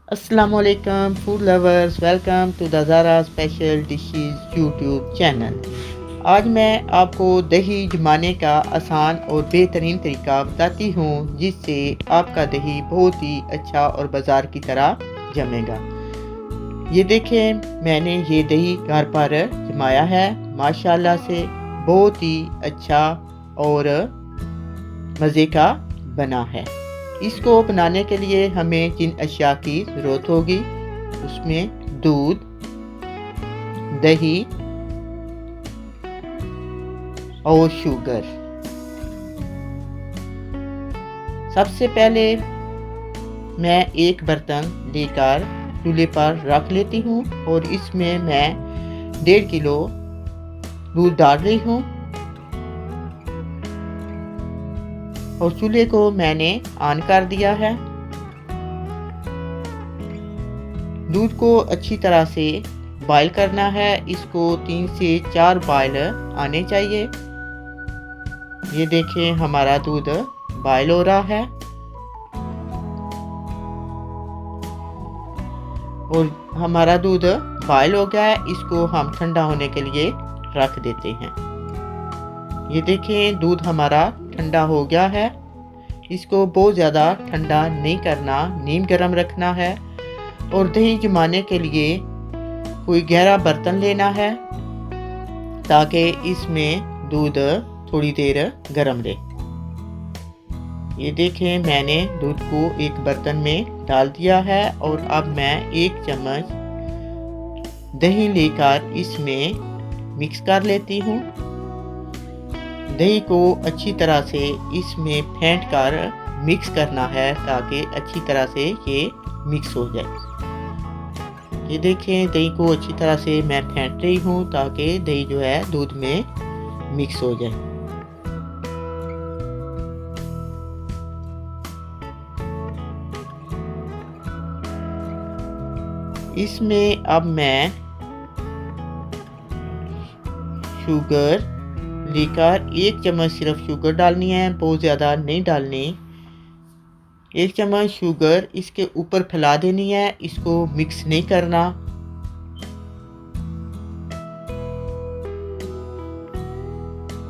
Assalamualaikum food lovers, welcome to the Zara special dishes YouTube channel. आज मैं आपको दही जमाने का आसान और बेहतरीन तरीका बताती हूँ जिससे आपका दही बहुत ही अच्छा और बाज़ार की तरह जमेगा। ये देखें, मैंने ये दही घर पर जमाया है। माशाल्लाह से बहुत ही अच्छा और मज़े का बना है। इसको बनाने के लिए हमें जिन अशिया की ज़रूरत होगी उसमें दूध, दही और शुगर। सबसे पहले मैं एक बर्तन लेकर चूल्हे पर रख लेती हूँ और इसमें मैं 1.5 किलो दूध डाल रही हूँ और चूल्हे को मैंने ऑन कर दिया है। दूध को अच्छी तरह से बॉयल करना है। इसको 3 से 4 बॉयल आने चाहिए। ये देखें, हमारा दूध बॉयल हो रहा है और हमारा दूध बॉयल हो गया है। इसको हम ठंडा होने के लिए रख देते हैं। ये देखें, दूध हमारा ठंडा हो गया है। इसको बहुत ज़्यादा ठंडा नहीं करना, नीम गर्म रखना है। और दही जमाने के लिए कोई गहरा बर्तन लेना है ताकि इसमें दूध थोड़ी देर गर्म रहे। ये देखें, मैंने दूध को एक बर्तन में डाल दिया है और अब मैं 1 चम्मच दही लेकर इसमें मिक्स कर लेती हूँ। दही को अच्छी तरह से इसमें फेंट कर मिक्स करना है ताकि अच्छी तरह से ये मिक्स हो जाए। ये देखें, दही को अच्छी तरह से मैं फेंट रही हूँ ताकि दही जो है दूध में मिक्स हो जाए। इसमें अब मैं शुगर लेकर 1 चम्मच सिर्फ शुगर डालनी है, बहुत ज़्यादा नहीं डालनी। 1 चम्मच शुगर इसके ऊपर फैला देनी है, इसको मिक्स नहीं करना।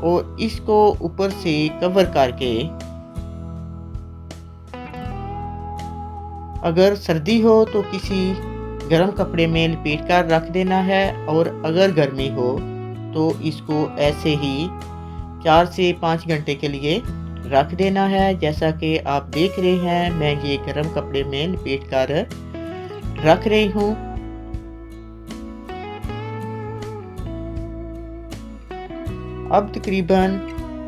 और इसको ऊपर से कवर करके, अगर सर्दी हो तो किसी गर्म कपड़े में लपेट कर रख देना है और अगर गर्मी हो तो इसको ऐसे ही 4 से 5 घंटे के लिए रख देना है। जैसा कि आप देख रहे हैं, मैं ये गर्म कपड़े में लपेट कर रख रही हूँ। अब तकरीबन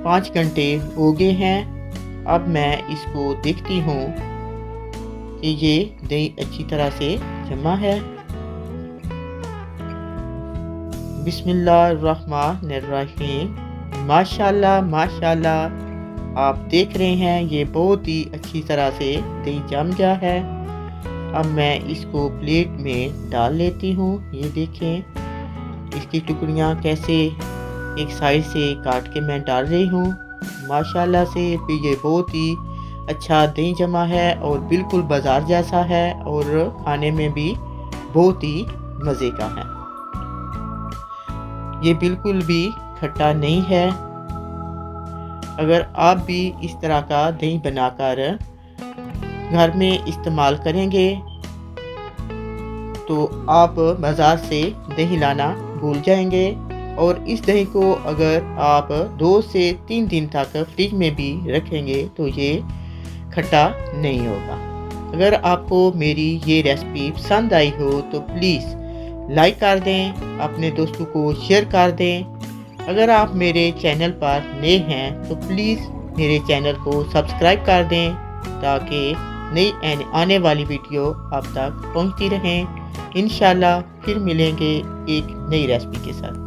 5 घंटे हो गए हैं। अब मैं इसको देखती हूँ कि ये दही अच्छी तरह से जमा है। बिस्मिल्लाहिर्रहमानिर्रहीम। माशाल्लाह माशाल्लाह, आप देख रहे हैं ये बहुत ही अच्छी तरह से दही जम गया है। अब मैं इसको प्लेट में डाल लेती हूँ। ये देखें, इसकी टुकड़ियाँ कैसे एक साइड से काट के मैं डाल रही हूँ। माशाल्लाह से ये बहुत ही अच्छा दही जमा है और बिल्कुल बाज़ार जैसा है और खाने में भी बहुत ही मज़े का है। ये बिल्कुल भी खट्टा नहीं है। अगर आप भी इस तरह का दही बनाकर घर में इस्तेमाल करेंगे तो आप बाज़ार से दही लाना भूल जाएंगे। और इस दही को अगर आप 2 से 3 दिन तक फ्रिज में भी रखेंगे तो ये खट्टा नहीं होगा। अगर आपको मेरी ये रेसिपी पसंद आई हो तो प्लीज़ लाइक कर दें, अपने दोस्तों को शेयर कर दें। अगर आप मेरे चैनल पर नए हैं तो प्लीज़ मेरे चैनल को सब्सक्राइब कर दें ताकि नई आने वाली वीडियो आप तक पहुंचती रहें। इंशाल्लाह फिर मिलेंगे एक नई रेसिपी के साथ।